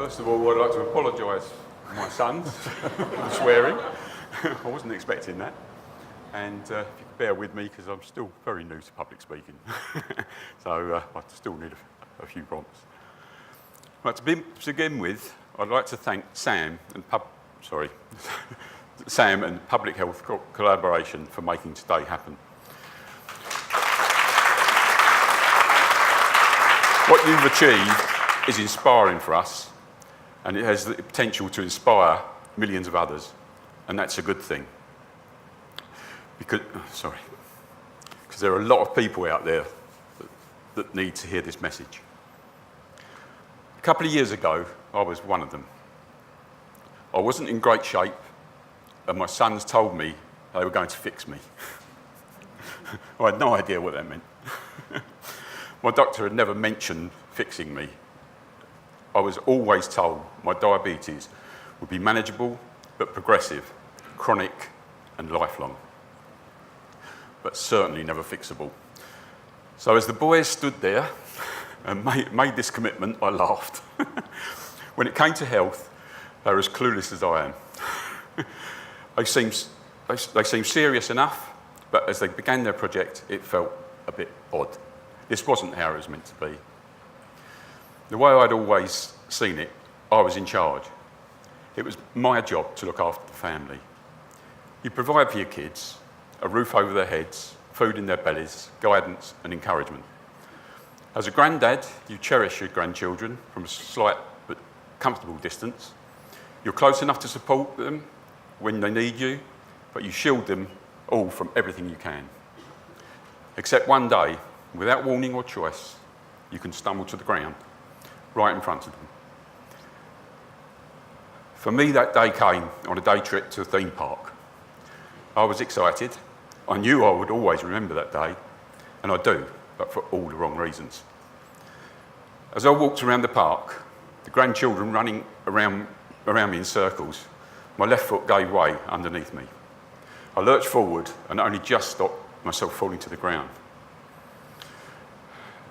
First of all, I'd like to apologise for my sons for swearing. I wasn't expecting that. And if you could bear with me, because I'm still very new to public speaking. So I still need a few prompts. Right, to begin with, I'd like to thank Sam and Public Health Collaboration for making today happen. What you've achieved is inspiring for us, and it has the potential to inspire millions of others, and that's a good thing. Because there are a lot of people out there that need to hear this message. A couple of years ago, I was one of them. I wasn't in great shape, and my sons told me they were going to fix me. I had no idea what that meant. My doctor had never mentioned fixing me. I was always told my diabetes would be manageable but progressive, chronic and lifelong, but certainly never fixable. So as the boys stood there and made this commitment, I laughed. When it came to health, they were as clueless as I am. They seemed serious enough, but as they began their project, it felt a bit odd. This wasn't how it was meant to be. The way I'd always seen it, I was in charge. It was my job to look after the family. You provide for your kids, a roof over their heads, food in their bellies, guidance and encouragement. As a granddad, you cherish your grandchildren from a slight but comfortable distance. You're close enough to support them when they need you, but you shield them all from everything you can. Except one day, without warning or choice, you can stumble to the ground, right in front of them. For me, that day came on a day trip to a theme park. I was excited. I knew I would always remember that day, and I do, but for all the wrong reasons. As I walked around the park, the grandchildren running around me in circles, my left foot gave way underneath me. I lurched forward and only just stopped myself falling to the ground.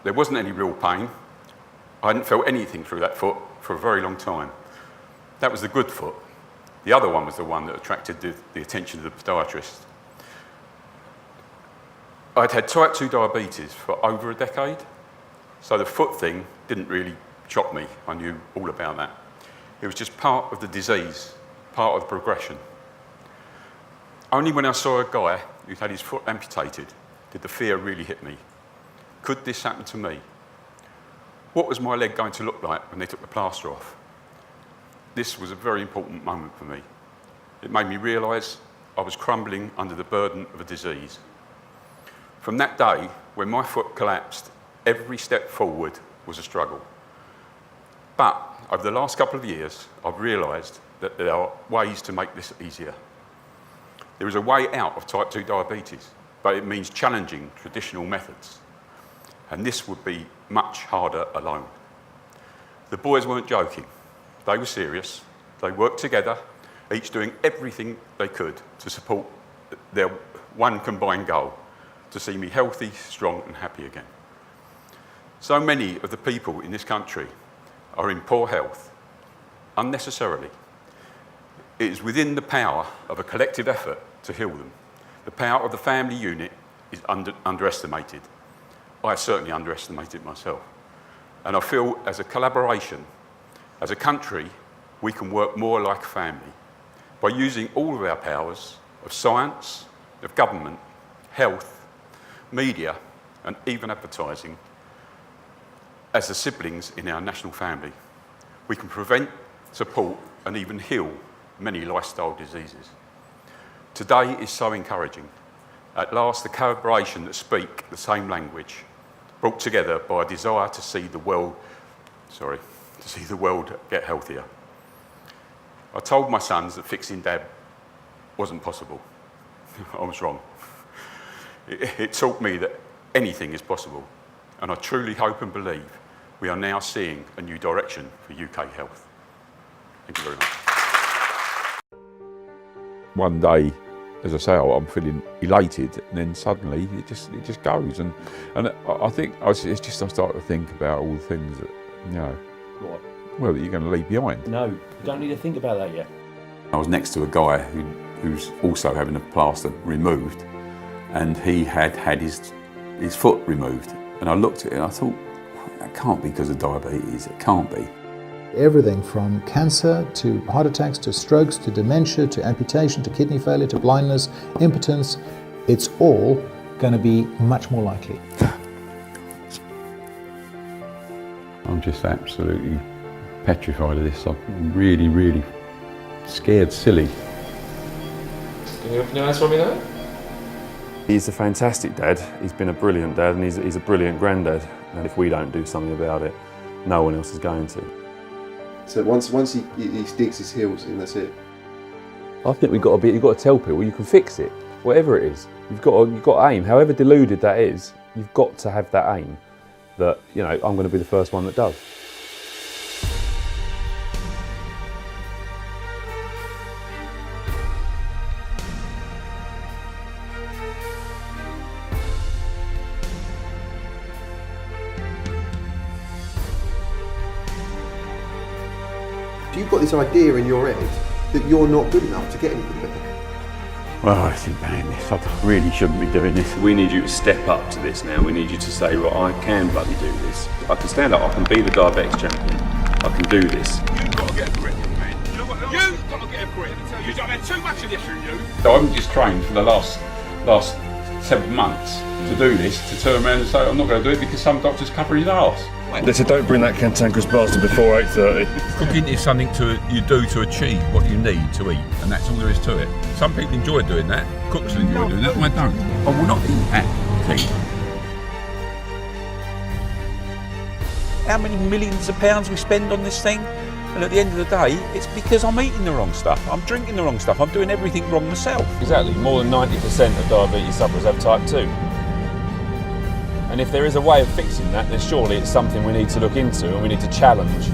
There wasn't any real pain. I hadn't felt anything through that foot for a very long time. That was the good foot. The other one was the one that attracted the attention of the podiatrist. I'd had type 2 diabetes for over a decade, so the foot thing didn't really shock me. I knew all about that. It was just part of the disease, part of the progression. Only when I saw a guy who'd had his foot amputated did the fear really hit me. Could this happen to me? What was my leg going to look like when they took the plaster off? This was a very important moment for me. It made me realise I was crumbling under the burden of a disease. From that day, when my foot collapsed, every step forward was a struggle. But over the last couple of years, I've realised that there are ways to make this easier. There is a way out of type 2 diabetes, but it means challenging traditional methods. And this would be much harder alone. The boys weren't joking. They were serious. They worked together, each doing everything they could to support their one combined goal, to see me healthy, strong and happy again. So many of the people in this country are in poor health, unnecessarily. It is within the power of a collective effort to heal them. The power of the family unit is underestimated. I certainly underestimated myself. And I feel as a collaboration, as a country, we can work more like a family by using all of our powers of science, of government, health, media, and even advertising as the siblings in our national family. We can prevent, support, and even heal many lifestyle diseases. Today is so encouraging. At last, the collaboration that speak the same language, brought together by a desire to see the world get healthier. I told my sons that fixing Dad wasn't possible. I was wrong. It taught me that anything is possible, and I truly hope and believe we are now seeing a new direction for UK health. Thank you very much. One day, as I say, I'm feeling elated, and then suddenly it just goes, and I think I start to think about all the things that, you know, well, that you're going to leave behind. No, you don't need to think about that yet. I was next to a guy who's also having a plaster removed, and he had his foot removed. And I looked at it and I thought, that can't be because of diabetes, it can't be. Everything from cancer to heart attacks to strokes to dementia to amputation to kidney failure to blindness, impotence, it's all going to be much more likely. I'm just absolutely petrified of this. I'm really, really scared silly. Can you answer me now? He's a fantastic dad. He's been a brilliant dad, and he's a brilliant granddad. And if we don't do something about it, no one else is going to. So once he digs his heels in, that's it. I think you've got to tell people you can fix it, whatever it is. You've got to aim, however deluded that is. You've got to have that aim. That, you know, I'm going to be the first one that does. You've got this idea in your head that you're not good enough to get anything better. Well, I think, man, I really shouldn't be doing this. We need you to step up to this now. We need you to say, well, I can bloody do this. I can stand up, I can be the diabetics champion. I can do this. You've got to get a grip, man. You know what? You've got to get a grip. You've had too much of this in you. So I've just trained for the last several months to do this, to turn around and say I'm not going to do it because some doctor's covering his arse. They said don't bring that cantankerous bastard before 8:30. Cooking is something you do to achieve what you need to eat, and that's all there is to it. Some people enjoy doing that, cooks enjoy doing that, I don't. I will not eat that thing. How many millions of pounds we spend on this thing, and at the end of the day, it's because I'm eating the wrong stuff, I'm drinking the wrong stuff, I'm doing everything wrong myself. Exactly, more than 90% of diabetes sufferers have type 2. And if there is a way of fixing that, then surely it's something we need to look into and we need to challenge.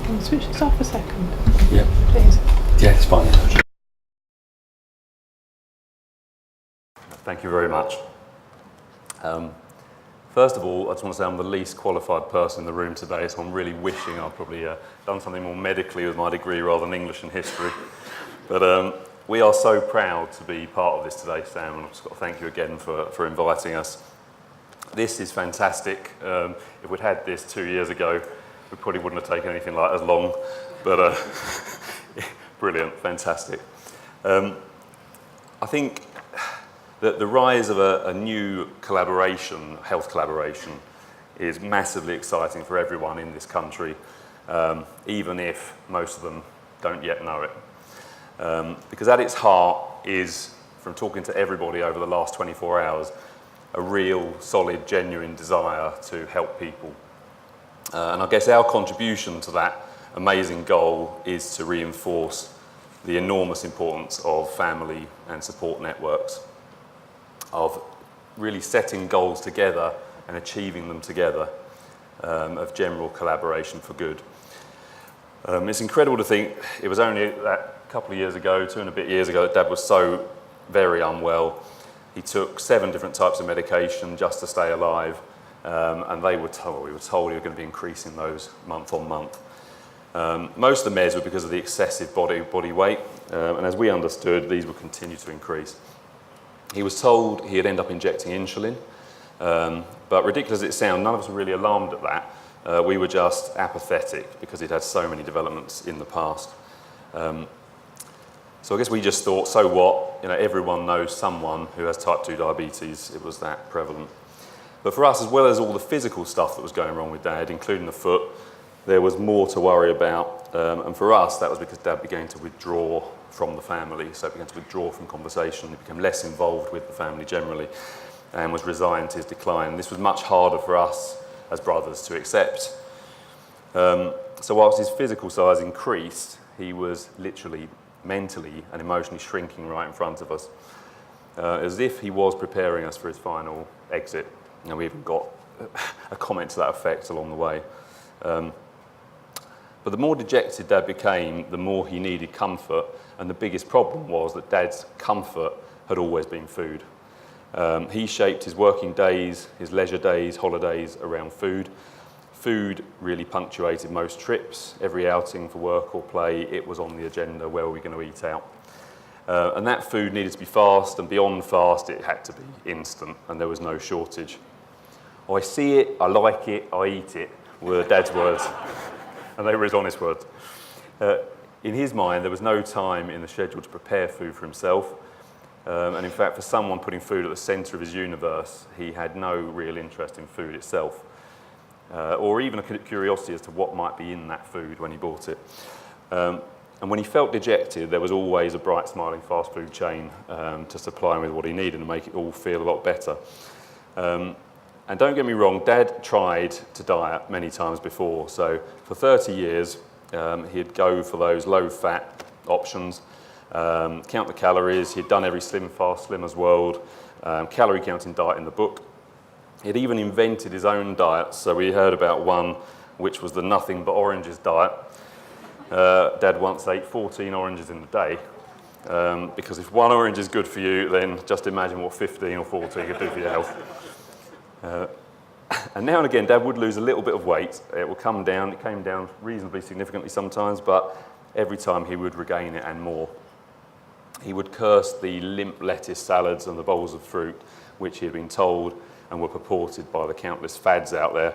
Can you switch this off a second? Yeah. Please. Yeah, it's fine. Thank you very much. First of all, I just want to say I'm the least qualified person in the room today, so I'm really wishing I'd probably done something more medically with my degree rather than English and history. But we are so proud to be part of this today, Sam, and I've just got to thank you again for inviting us. This is fantastic. If we'd had this 2 years ago, we probably wouldn't have taken anything like as long, but brilliant, fantastic. I think that the rise of a new collaboration, health collaboration, is massively exciting for everyone in this country, even if most of them don't yet know it. Because at its heart is, from talking to everybody over the last 24 hours, a real, solid, genuine desire to help people. And I guess our contribution to that amazing goal is to reinforce the enormous importance of family and support networks, of really setting goals together and achieving them together, of general collaboration for good. It's incredible to think it was only that couple of years ago, 2 and a bit years ago, that Dad was so very unwell. He took 7 different types of medication just to stay alive. And we were told he was going to be increasing those month on month. Most of the meds were because of the excessive body weight, and as we understood, these would continue to increase. He was told he'd end up injecting insulin, but ridiculous as it sounds, none of us were really alarmed at that. We were just apathetic because he'd had so many developments in the past. So I guess we just thought, so what? You know, everyone knows someone who has type 2 diabetes. It was that prevalent. But for us, as well as all the physical stuff that was going wrong with Dad, including the foot, there was more to worry about. And for us, that was because Dad began to withdraw from the family. So he began to withdraw from conversation. He became less involved with the family generally and was resigned to his decline. This was much harder for us as brothers to accept. So whilst his physical size increased, he was literally, mentally and emotionally shrinking right in front of us, as if he was preparing us for his final exit. And we even got a comment to that effect along the way. But the more dejected Dad became, the more he needed comfort, and the biggest problem was that Dad's comfort had always been food. He shaped his working days, his leisure days, holidays around food. Food really punctuated most trips. Every outing for work or play, it was on the agenda, where were we going to eat out? And that food needed to be fast, and beyond fast, it had to be instant, and there was no shortage. I see it, I like it, I eat it, were Dad's words. And they were his honest words. In his mind, there was no time in the schedule to prepare food for himself. And in fact, for someone putting food at the centre of his universe, he had no real interest in food itself, or even a curiosity as to what might be in that food when he bought it. And when he felt dejected, there was always a bright, smiling fast food chain to supply him with what he needed and make it all feel a lot better. And don't get me wrong, Dad tried to diet many times before. So for 30 years, he'd go for those low-fat options, count the calories. He'd done every Slim Fast Slimmer's World, calorie counting diet in the book. He'd even invented his own diet. So we heard about one, which was the nothing but oranges diet. Dad once ate 14 oranges in a day, because if one orange is good for you, then just imagine what 15 or 14 could do for your health. And now and again, Dad would lose a little bit of weight. It would come down. It came down reasonably significantly sometimes, but every time he would regain it and more. He would curse the limp lettuce salads and the bowls of fruit, which he had been told and were purported by the countless fads out there,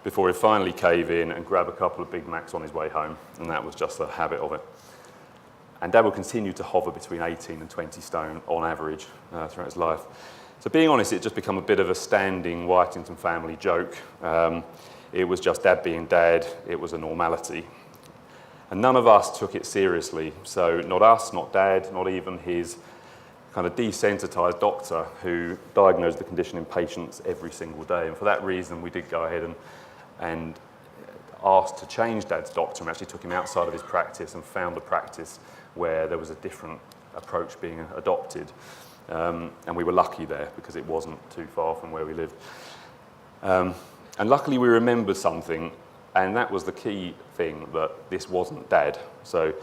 before he'd finally cave in and grab a couple of Big Macs on his way home, and that was just the habit of it. And Dad would continue to hover between 18 and 20 stone on average throughout his life. So being honest, it just become a bit of a standing Whitington family joke. It was just Dad being Dad. It was a normality. And none of us took it seriously. So not us, not Dad, not even his kind of desensitised doctor who diagnosed the condition in patients every single day. And for that reason, we did go ahead and asked to change Dad's doctor, and actually took him outside of his practice and found a practice where there was a different approach being adopted. And we were lucky there because it wasn't too far from where we lived. And luckily we remembered something, and that was the key thing, that this wasn't Dad. So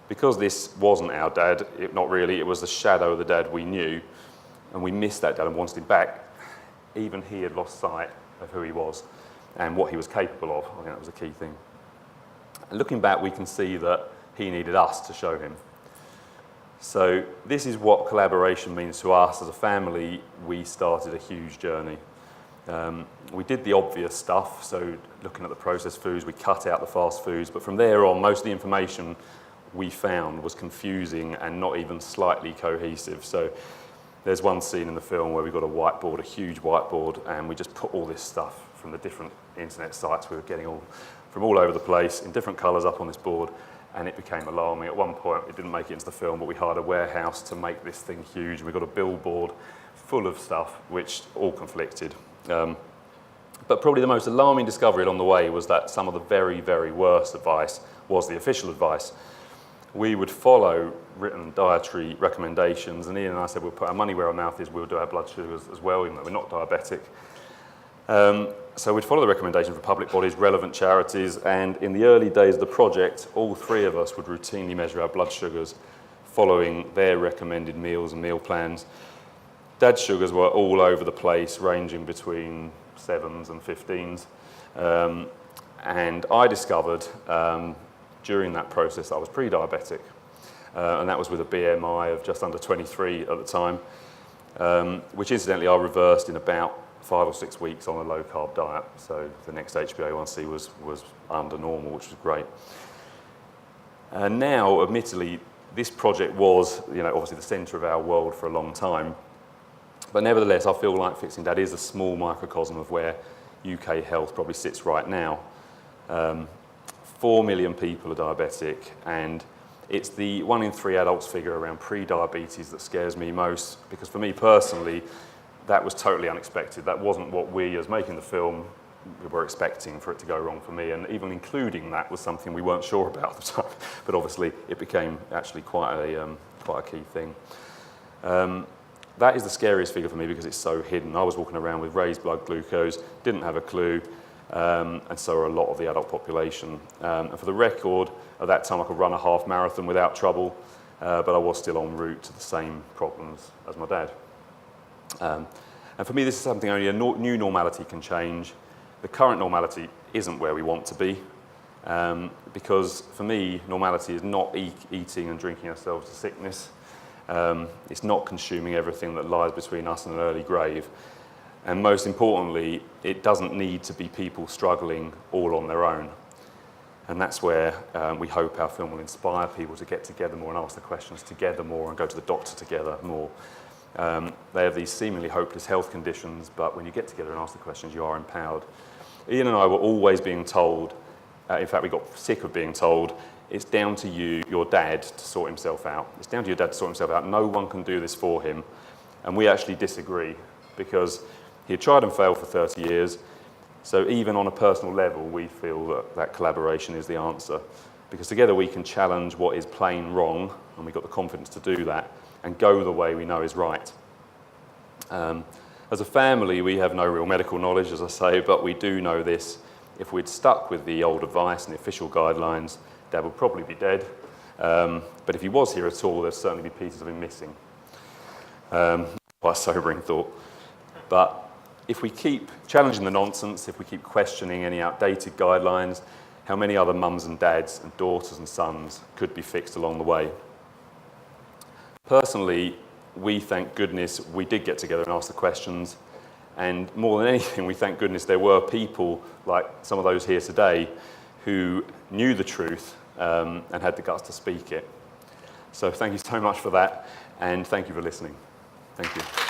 because this wasn't our Dad, not really, it was the shadow of the Dad we knew, and we missed that Dad and wanted him back. Even he had lost sight of who he was and what he was capable of. I think that was the key thing. And looking back, we can see that he needed us to show him. So this is what collaboration means to us as a family. We started a huge journey. We did the obvious stuff, so looking at the processed foods, we cut out the fast foods, but from there on, most of the information we found was confusing and not even slightly cohesive. So there's one scene in the film where we got a whiteboard, a huge whiteboard, and we just put all this stuff from the different internet sites we were getting from all over the place in different colours up on this board. And it became alarming. At one point, it didn't make it into the film, but we hired a warehouse to make this thing huge. We got a billboard full of stuff, which all conflicted. But probably the most alarming discovery along the way was that some of the very, very worst advice was the official advice. We would follow written dietary recommendations, and Ian and I said we'll put our money where our mouth is, we'll do our blood sugars as well, even though we're not diabetic. So we'd follow the recommendations for public bodies, relevant charities, and in the early days of the project, all three of us would routinely measure our blood sugars following their recommended meals and meal plans. Dad's sugars were all over the place, ranging between 7s and 15s. And I discovered during that process I was pre-diabetic, and that was with a BMI of just under 23 at the time, which incidentally I reversed in about 5 or 6 weeks on a low-carb diet. So the next HbA1c was under normal, which was great. And now, admittedly, this project was, obviously the centre of our world for a long time. But nevertheless, I feel like Fixing Dad is a small microcosm of where UK health probably sits right now. 4 million people are diabetic, and it's the 1 in 3 adults figure around pre-diabetes that scares me most, because for me personally, that was totally unexpected. That wasn't what we, as making the film, were expecting for it to go wrong for me, and even including that was something we weren't sure about at the time, but obviously it became actually quite a key thing. That is the scariest figure for me because it's so hidden. I was walking around with raised blood glucose, didn't have a clue, and so are a lot of the adult population. And for the record, at that time I could run a half marathon without trouble, but I was still en route to the same problems as my dad. And for me, this is something only a new normality can change. The current normality isn't where we want to be, because for me, normality is not eating and drinking ourselves to sickness. It's not consuming everything that lies between us and an early grave. And most importantly, it doesn't need to be people struggling all on their own. And that's where we hope our film will inspire people to get together more and ask the questions together more and go to the doctor together more. They have these seemingly hopeless health conditions, but when you get together and ask the questions, you are empowered. Ian and I were always being told, in fact we got sick of being told, it's down to you, your dad, to sort himself out. It's down to your dad to sort himself out. No one can do this for him. And we actually disagree, because he had tried and failed for 30 years. So even on a personal level, we feel that collaboration is the answer. Because together we can challenge what is plain wrong, and we've got the confidence to do that, and go the way we know is right. As a family, we have no real medical knowledge, as I say, but we do know this. If we'd stuck with the old advice and the official guidelines, Dad would probably be dead. But if he was here at all, there'd certainly be pieces of him missing. Quite a sobering thought. But if we keep challenging the nonsense, if we keep questioning any outdated guidelines, how many other mums and dads and daughters and sons could be fixed along the way? Personally, we thank goodness we did get together and ask the questions, and more than anything, we thank goodness there were people like some of those here today who knew the truth and had the guts to speak it. So thank you so much for that, and thank you for listening. Thank you.